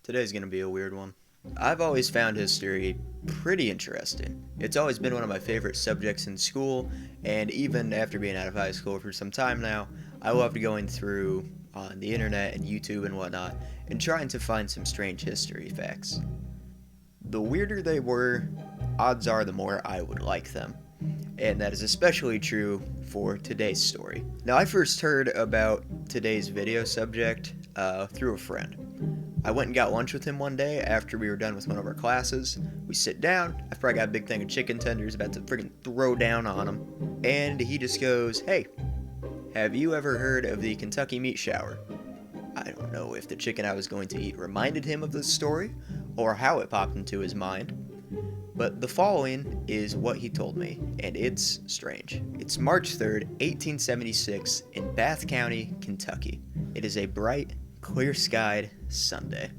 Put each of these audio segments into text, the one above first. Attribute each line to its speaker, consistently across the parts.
Speaker 1: Today's gonna be a weird one. I've always found history pretty interesting. It's always been one of my favorite subjects in school, and even after being out of high school for some time now, I loved going through on the internet and YouTube and whatnot and trying to find some strange history facts. The weirder they were, odds are the more I would like them. And that is especially true for today's story. Now, I first heard about today's video subject through a friend. I went and got lunch with him one day after we were done with one of our classes. We sit down. I've probably got a big thing of chicken tenders about to freaking throw down on him. And he just goes, "Hey, have you ever heard of the Kentucky meat shower?" I don't know if the chicken I was going to eat reminded him of this story or how it popped into his mind. But the following is what he told me, and it's strange. It's March 3rd, 1876, in Bath County, Kentucky. It is a bright, clear-skied Sunday.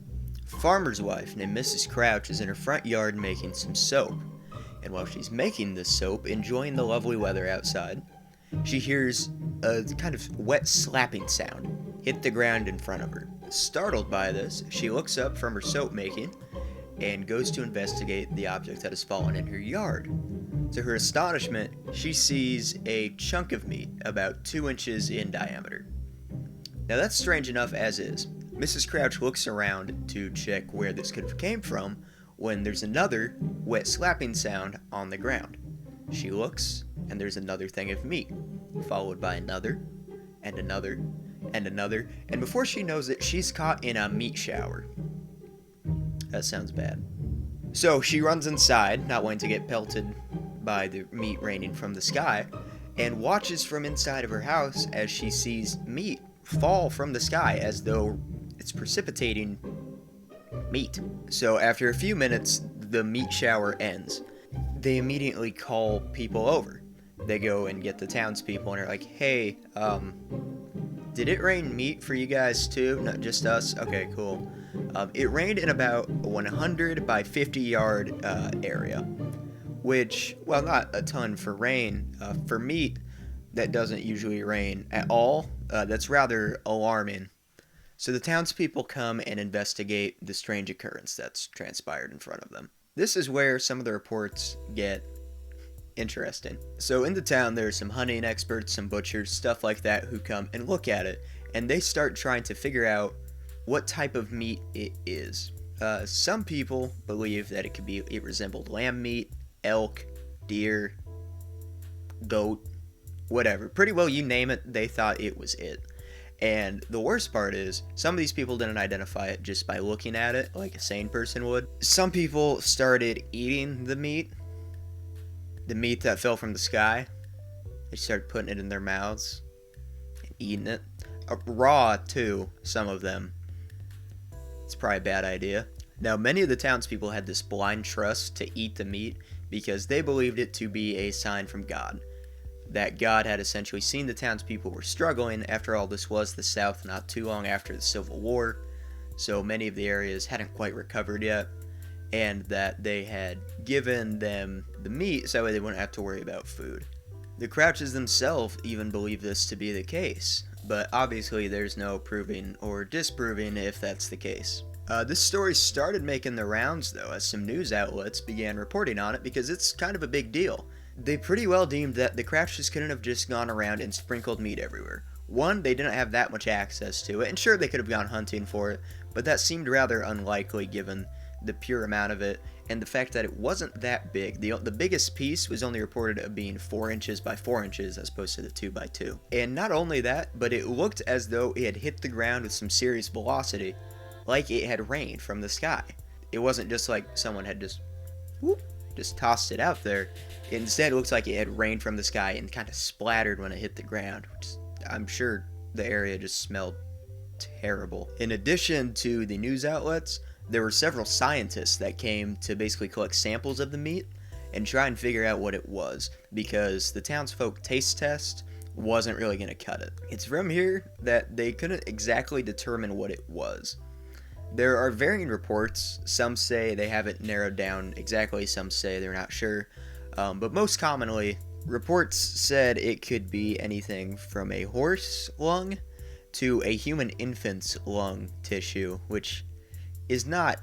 Speaker 1: A farmer's wife named Mrs. Crouch is in her front yard making some soap. And while she's making this soap, enjoying the lovely weather outside, she hears a kind of wet slapping sound hit the ground in front of her. Startled by this, she looks up from her soap making and goes to investigate the object that has fallen in her yard. To her astonishment, she sees a chunk of meat about 2 inches in diameter. Now that's strange enough as is. Mrs. Crouch looks around to check where this could have came from when there's another wet slapping sound on the ground. She looks, and there's another thing of meat, followed by another, and another, and another, and before she knows it, she's caught in a meat shower. That sounds bad. So she runs inside, not wanting to get pelted by the meat raining from the sky, and watches from inside of her house as she sees meat fall from the sky as though it's precipitating meat. So after a few minutes, the meat shower ends. They immediately call people over. They go and get the townspeople and are like, "Hey, did it rain meat for you guys too? Not just us? Okay, cool." It rained in about a 100 by 50 yard area, which, well, not a ton for rain. For meat, that doesn't usually rain at all. That's rather alarming. So the townspeople come and investigate the strange occurrence that's transpired in front of them. This is where some of the reports get interesting. So in the town, there's some hunting experts, some butchers, stuff like that, who come and look at it, and they start trying to figure out what type of meat it is. Some people believe that it resembled lamb meat, elk, deer, goat, whatever. Pretty well, you name it, they thought it was it. And the worst part is, some of these people didn't identify it just by looking at it like a sane person would. Some people started eating the meat that fell from the sky. They started putting it in their mouths and eating it. Raw, too, some of them. It's probably a bad idea. Now, many of the townspeople had this blind trust to eat the meat because they believed it to be a sign from God. That God had essentially seen the townspeople were struggling. After all, this was the South not too long after the Civil War, so many of the areas hadn't quite recovered yet, and that they had given them the meat so that way they wouldn't have to worry about food. The Crouches themselves even believe this to be the case, but obviously there's no proving or disproving if that's the case. This story started making the rounds, though, as some news outlets began reporting on it because it's kind of a big deal. They pretty well deemed that the Crouches couldn't have just gone around and sprinkled meat everywhere. One, they didn't have that much access to it, and sure, they could have gone hunting for it, but that seemed rather unlikely given the pure amount of it, and the fact that it wasn't that big. The biggest piece was only reported of being 4 inches by 4 inches as opposed to the 2 by 2. And not only that, but it looked as though it had hit the ground with some serious velocity, like it had rained from the sky. It wasn't just like someone had just tossed it out there. Instead, it looks like it had rained from the sky and kind of splattered when it hit the ground, which I'm sure the area just smelled terrible. In addition to the news outlets, there were several scientists that came to basically collect samples of the meat and try and figure out what it was, because the townsfolk taste test wasn't really going to cut it. It's from here that they couldn't exactly determine what it was. There are varying reports. Some say they have it narrowed down exactly, some say they're not sure. But most commonly, reports said it could be anything from a horse lung to a human infant's lung tissue, which is not,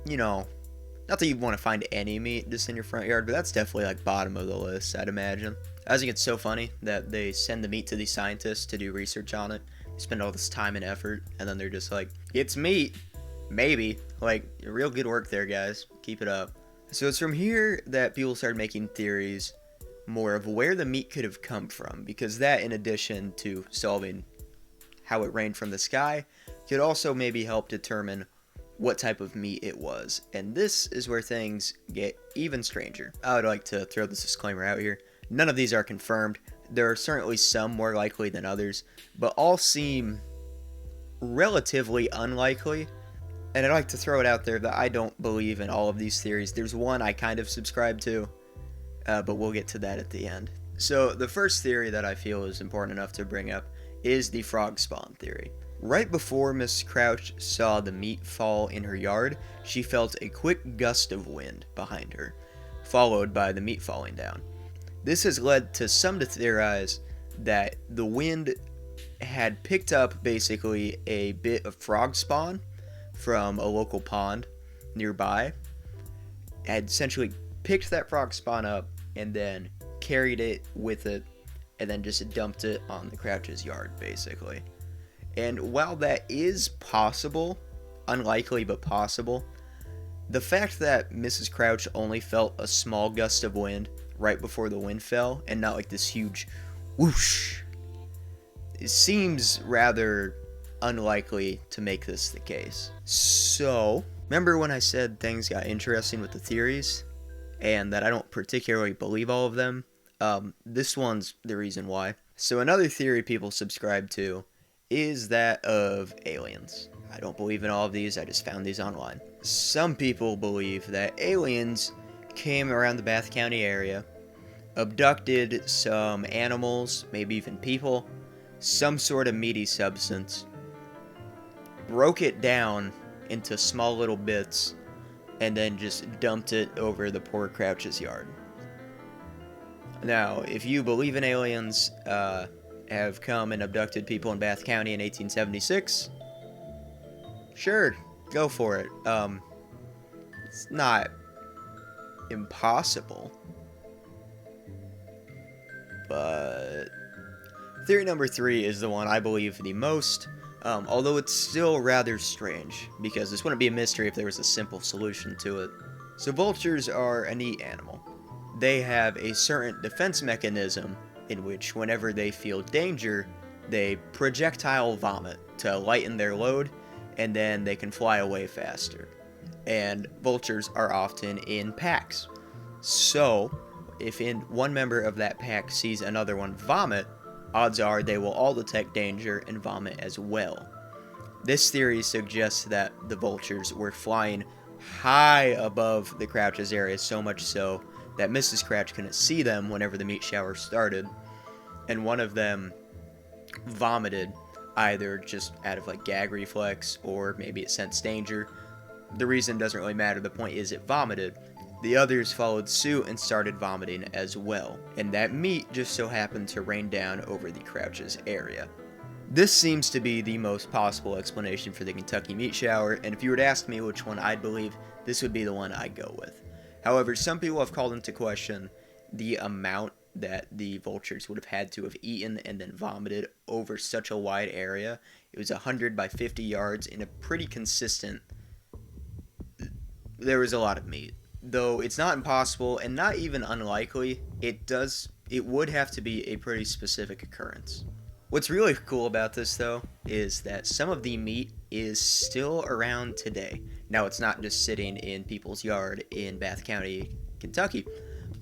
Speaker 1: you know, not that you want to find any meat just in your front yard, but that's definitely like bottom of the list, I'd imagine. I think it's so funny that they send the meat to these scientists to do research on it. They spend all this time and effort, and then they're just like, it's meat. Maybe. Like, real good work there, guys. Keep it up. So it's from here that people started making theories more of where the meat could have come from, because that, in addition to solving how it rained from the sky, could also maybe help determine what type of meat it was. And this is where things get even stranger. I would like to throw this disclaimer out here. None of these are confirmed. There are certainly some more likely than others, but all seem relatively unlikely. And I'd like to throw it out there that I don't believe in all of these theories. There's one I kind of subscribe to, but we'll get to that at the end. So the first theory that I feel is important enough to bring up is the frog spawn theory. Right before Miss Crouch saw the meat fall in her yard, she felt a quick gust of wind behind her, followed by the meat falling down. This has led to some to theorize that the wind had picked up basically a bit of frog spawn from a local pond nearby, had essentially picked that frog spawn up and then carried it with it and then just dumped it on the Crouch's yard, basically. And while that is possible, unlikely but possible, the fact that Mrs. Crouch only felt a small gust of wind right before the wind fell and not like this huge whoosh, it seems rather unlikely to make this the case. So, remember when I said things got interesting with the theories and that I don't particularly believe all of them? This one's the reason why. So another theory people subscribe to is that of aliens. I don't believe in all of these, I just found these online. Some people believe that aliens came around the Bath County area, abducted some animals, maybe even people, some sort of meaty substance, broke it down into small little bits, and then just dumped it over the poor Crouch's yard. Now, if you believe in aliens, have come and abducted people in Bath County in 1876, sure, go for it. It's not impossible, but theory number 3 is the one I believe the most, although it's still rather strange, because this wouldn't be a mystery if there was a simple solution to it. So vultures are a neat animal. They have a certain defense mechanism in which whenever they feel danger, they projectile vomit to lighten their load, and then they can fly away faster. And vultures are often in packs. So, if one member of that pack sees another one vomit, odds are they will all detect danger and vomit as well. This theory suggests that the vultures were flying high above the Crouch's area, so much so that Mrs. Crouch couldn't see them whenever the meat shower started, and one of them vomited, either just out of like gag reflex or maybe it sensed danger. The reason doesn't really matter, the point is it vomited. The others followed suit and started vomiting as well, and that meat just so happened to rain down over the Crouch's area. This seems to be the most possible explanation for the Kentucky meat shower, and if you were to ask me which one I'd believe, this would be the one I'd go with. However, some people have called into question the amount that the vultures would have had to have eaten and then vomited over such a wide area. It was 100 by 50 yards in a pretty consistent... There was a lot of meat. Though it's not impossible and not even unlikely, it would have to be a pretty specific occurrence. What's really cool about this, though, is that some of the meat is still around today. Now, it's not just sitting in people's yard in Bath County, Kentucky,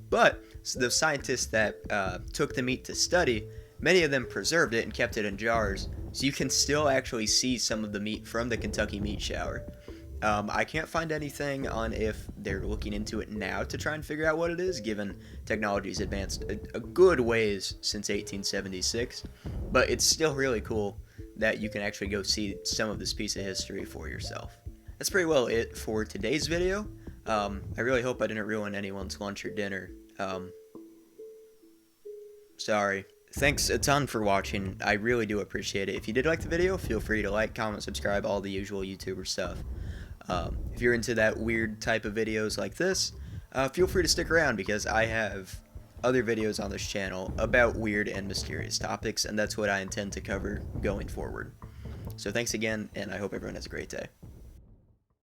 Speaker 1: but the scientists that took the meat to study, many of them preserved it and kept it in jars, so you can still actually see some of the meat from the Kentucky meat shower. I can't find anything on if they're looking into it now to try and figure out what it is, given technology's advanced a good ways since 1876, but it's still really cool that you can actually go see some of this piece of history for yourself. That's pretty well it for today's video. I really hope I didn't ruin anyone's lunch or dinner. Sorry. Thanks a ton for watching. I really do appreciate it. If you did like the video, feel free to like, comment, subscribe, all the usual YouTuber stuff. If you're into that weird type of videos like this, feel free to stick around because I have other videos on this channel about weird and mysterious topics, and that's what I intend to cover going forward. So thanks again, and I hope everyone has a great day.